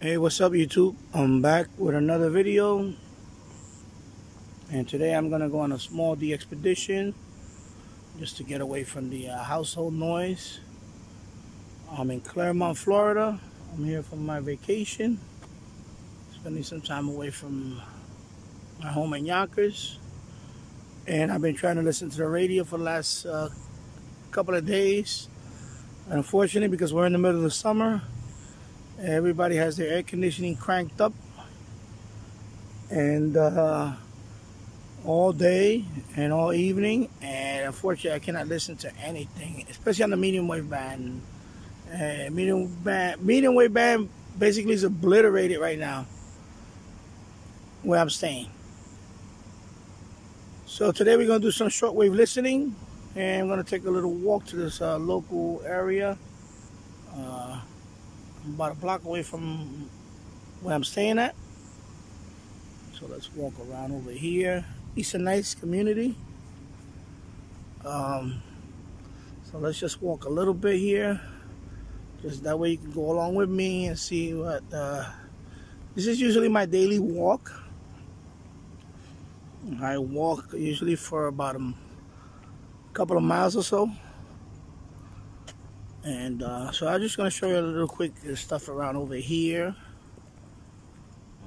Hey, what's up YouTube? I'm back with another video, and today I'm gonna go on a small DXpedition just to get away from the household noise. I'm in Clermont, Florida. I'm here for my vacation, spending some time away from my home in Yonkers, and I've been trying to listen to the radio for the last couple of days. And unfortunately, because we're in the middle of the summer, everybody has their air conditioning cranked up, and all day and all evening, and unfortunately I cannot listen to anything, especially on the medium wave band. Medium wave band basically is obliterated right now where I'm staying. So today we're going to do some shortwave listening, and I'm going to take a little walk to this local area. I'm about a block away from where I'm staying at. So let's walk around over here. It's a nice community. So let's just walk a little bit here. Just that way you can go along with me and see what... this is usually my daily walk. I walk usually for about a couple of miles or so. And so I'm just going to show you a little quick stuff around over here.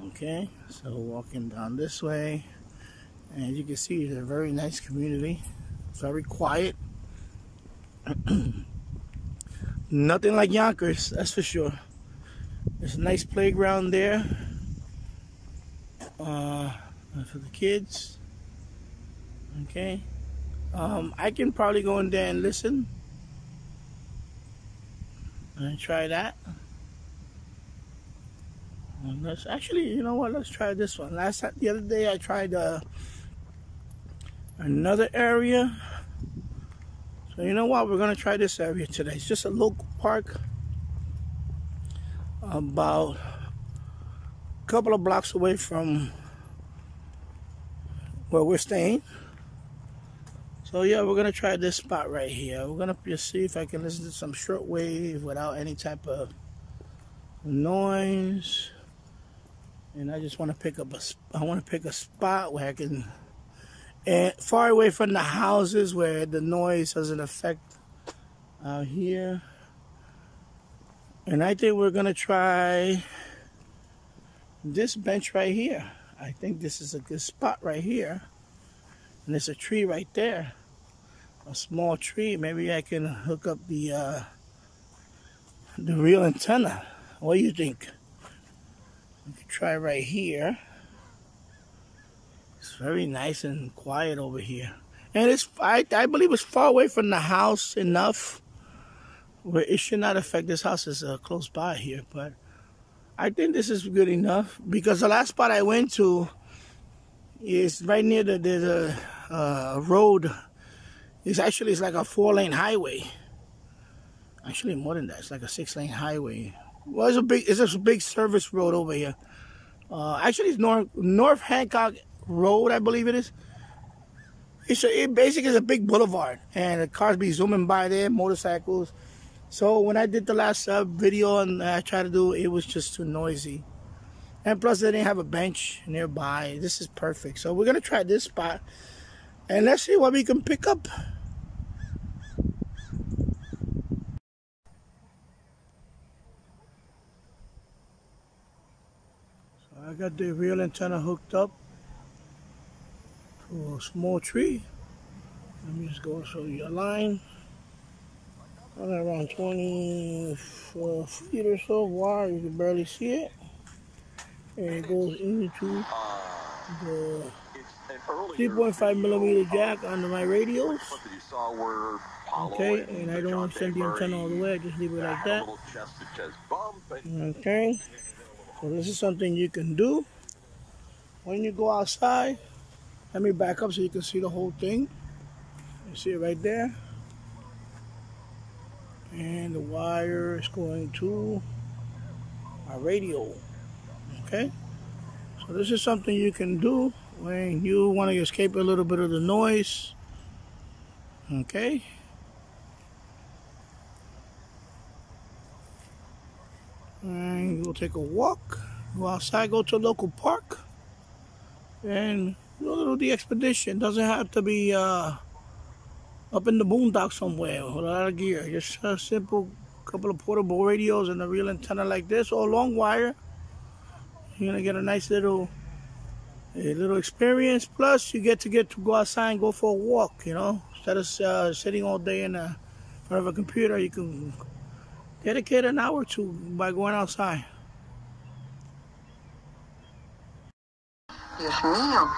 Okay, so walking down this way, and as you can see, it's a very nice community. Very quiet. Nothing like Yonkers, that's for sure. There's a nice playground there for the kids. Okay, I can probably go in there and listen and try that. And let's actually, you know what? Let's try this one. The other day, I tried another area. So you know what? We're gonna try this area today. It's just a local park, about a couple of blocks away from where we're staying. So yeah, we're gonna try this spot right here. We're gonna just see if I can listen to some shortwave without any type of noise. And I just want to pick up a spot where I can, and far away from the houses where the noise doesn't affect out here. And I think we're gonna try this bench right here. I think this is a good spot right here. And there's a tree right there, a small tree. Maybe I can hook up the real antenna. What do you think? We can try right here. It's very nice and quiet over here, and it's I believe it's far away from the house enough where it should not affect. This house is close by here, but I think this is good enough, because the last spot I went to is right near the road. It's like a 4-lane highway. Actually, more than that. It's like a 6-lane highway. Well, it's a big service road over here. Actually, it's North Hancock Road, I believe it is. It basically is a big boulevard, and the cars be zooming by there, motorcycles. So when I did the last video and I tried to do it, was just too noisy. And plus, they didn't have a bench nearby. This is perfect. So we're gonna try this spot, and let's see what we can pick up. I got the real antenna hooked up to a small tree. Let me just go show you a line. Around 24 feet or so wide, you can barely see it. And it goes into the 3.5 millimeter jack under my radios. Okay, and I don't send the antenna all the way, I just leave it like that. Okay. So this is something you can do when you go outside. Let me back up so you can see the whole thing. You see it right there. And the wire is going to our radio. Okay? So this is something you can do when you want to escape a little bit of the noise. Okay? And we'll take a walk, go outside, go to a local park, and do a little DXpedition. Doesn't have to be up in the boondocks somewhere with a lot of gear. Just a simple couple of portable radios and a real antenna like this, or a long wire. You're gonna get a nice little experience. Plus, you get to go outside and go for a walk. You know, instead of sitting all day in front of a computer, you can dedicate an hour or two by going outside. Dios mío,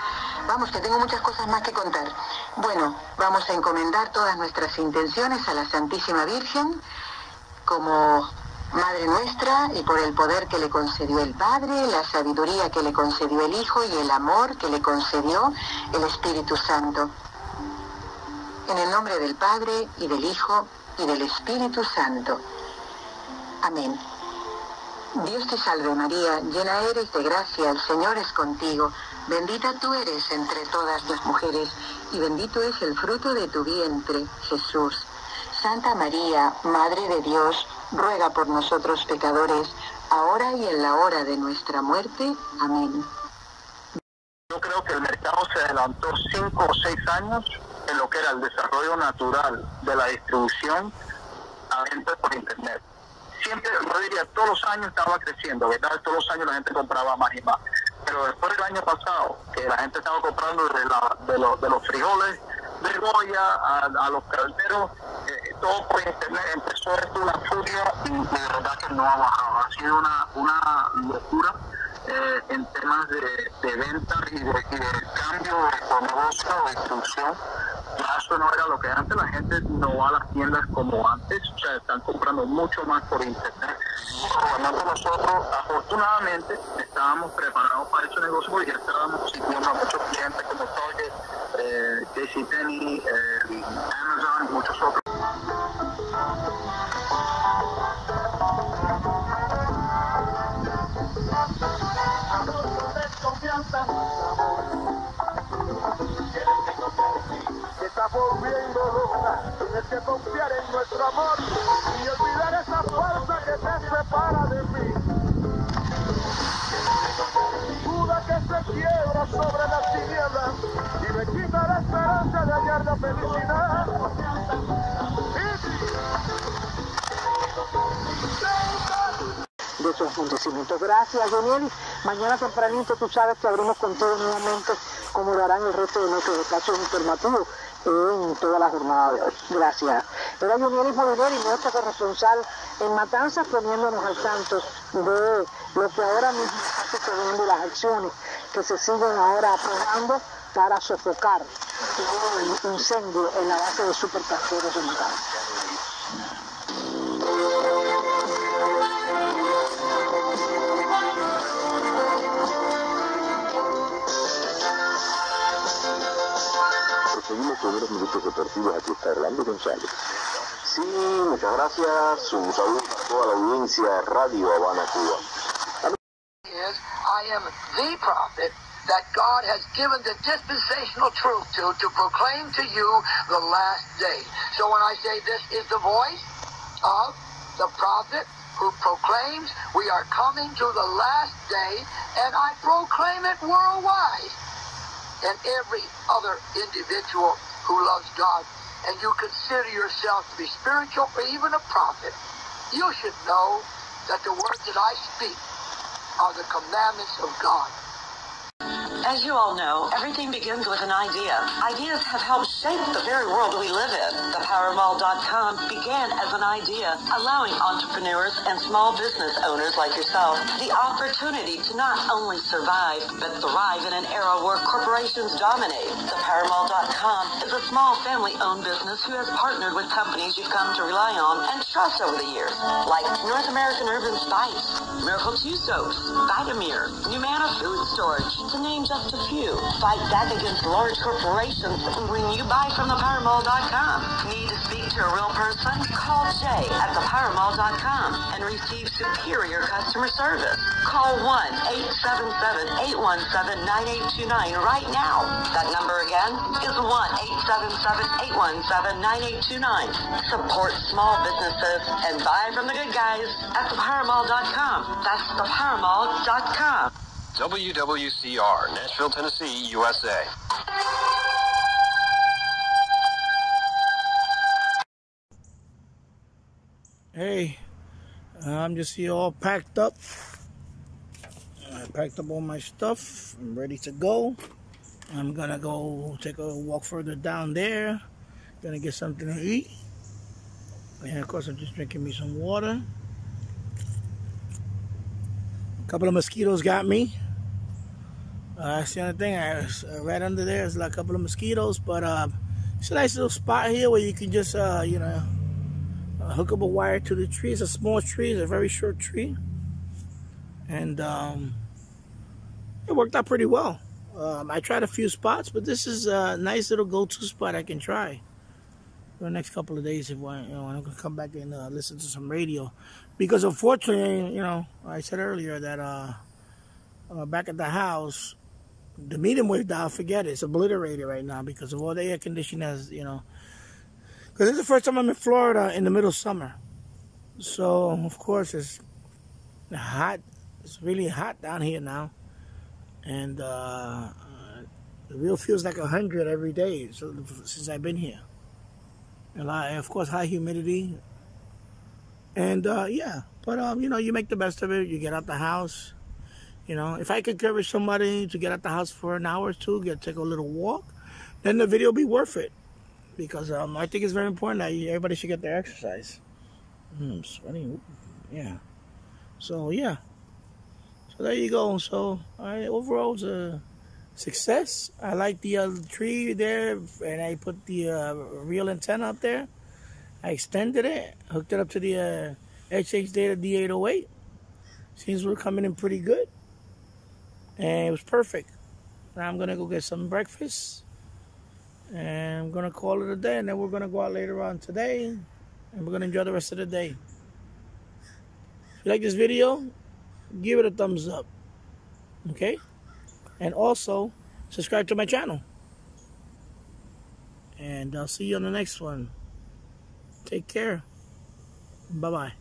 vamos, que tengo muchas cosas más que contar. Bueno, vamos a encomendar todas nuestras intenciones a la Santísima Virgen como Madre nuestra, y por el poder que le concedió el Padre, la sabiduría que le concedió el Hijo y el amor que le concedió el Espíritu Santo. En el nombre del Padre, y del Hijo, y del Espíritu Santo. Amén. Dios te salve María, llena eres de gracia, el Señor es contigo. Bendita tú eres entre todas las mujeres, y bendito es el fruto de tu vientre, Jesús. Santa María, Madre de Dios, ruega por nosotros pecadores, ahora y en la hora de nuestra muerte. Amén. Yo creo que el mercado se adelantó 5 o 6 años en lo que era el desarrollo natural de la distribución a la gente por internet. Siempre, yo diría, todos los años estaba creciendo, ¿verdad? Todos los años la gente compraba más y más. Pero después del año pasado, que la gente estaba comprando de los frijoles de Goya a los calderos, todo por internet, empezó esto una furia y de verdad que no ha bajado. Ha sido una locura en temas de ventas y de cambio de negocio, de distribución. Ya eso no era lo que antes, la gente no va a las tiendas como antes, o sea, están comprando mucho más por internet. Realmente nosotros, afortunadamente, estábamos preparados para ese negocio porque ya estábamos siguiendo a muchos clientes como Target, JCPenney, Amazon y muchos otros. Está volviendo loca, tienes que confiar en nuestro amor y olvidar esa fuerza que te separa de mí. Duda que se quiebra sobre las tinieblas y me quita la esperanza de hallar la felicidad. De esos acontecimientos. Gracias, Daniel. Mañana tempranito tú sabes que abrimos con todo nuevamente, como lo harán el resto de nuestros casos informativos en toda la jornada de hoy. Gracias. Era Daniel Molinero y nuestro corresponsal en Matanzas, poniéndonos al tanto de lo que ahora mismo está sucediendo y las acciones que se siguen ahora aprobando para sofocar el incendio en la base de supercarteros de Matanzas. Seguimos con unos minutos deportivos. Aquí está Orlando González. Sí, muchas gracias. Un saludo a toda la audiencia de Radio Habana, Cuba. I am the prophet that God has given the dispensational truth to proclaim to you the last day. So when I say this is the voice of the prophet who proclaims we are coming to the last day, and I proclaim it worldwide. And every other individual who loves God, and you consider yourself to be spiritual or even a prophet, you should know that the words that I speak are the commandments of God. As you all know, everything begins with an idea. Ideas have helped shape the very world we live in. ThePowerMall.com began as an idea, allowing entrepreneurs and small business owners like yourself the opportunity to not only survive, but thrive in an era where corporations dominate. ThePowerMall.com is a small family-owned business who has partnered with companies you've come to rely on and trust over the years, like North American Urban Spice, Miracle 2 Soaps, Vitamir, Numana Food Storage, to name just a few. Fight back against large corporations when you buy from ThePowerMall.com. Need to speak to a real person? Call Jay at thepowermall.com and receive superior customer service. Call 1-877-817-9829 right now. That number again is 1-877-817-9829. Support small businesses and buy from the good guys at thepowermall.com. That's thepowermall.com. WWCR, Nashville, Tennessee, USA. Hey, I'm just here all packed up. I packed up all my stuff. I'm ready to go. I'm gonna go take a walk further down there. Gonna get something to eat. And of course, I'm just drinking me some water. A couple of mosquitoes got me. That's the only thing. Right under there is like a couple of mosquitoes, but it's a nice little spot here where you can just, you know, hook up a wire to the tree. It's a small tree. It's a very short tree, and it worked out pretty well. I tried a few spots, but this is a nice little go-to spot I can try for the next couple of days if I'm going to come back and listen to some radio, because unfortunately, you know, I said earlier that back at the house, the medium wave dial, forget it. It's obliterated right now because of all the air conditioning has, you know. Because this is the first time I'm in Florida in the middle of summer. So, of course, it's hot. It's really hot down here now. And the real feels like 100 every day since I've been here. And of course, high humidity. And, yeah. But, you know, you make the best of it. You get out the house. You know, if I could encourage somebody to get out the house for an hour or two, take a little walk, then the video will be worth it. Because I think it's very important that everybody should get their exercise. I'm sweating. Yeah. So, yeah. So, there you go. So, overall, it's a success. I like the tree there, and I put the real antenna up there. I extended it, hooked it up to the XHDATA D-808. Seems we're coming in pretty good. And it was perfect. Now I'm going to go get some breakfast. And I'm going to call it a day. And then we're going to go out later on today. And we're going to enjoy the rest of the day. If you like this video, give it a thumbs up. Okay? And also, subscribe to my channel. And I'll see you on the next one. Take care. Bye-bye.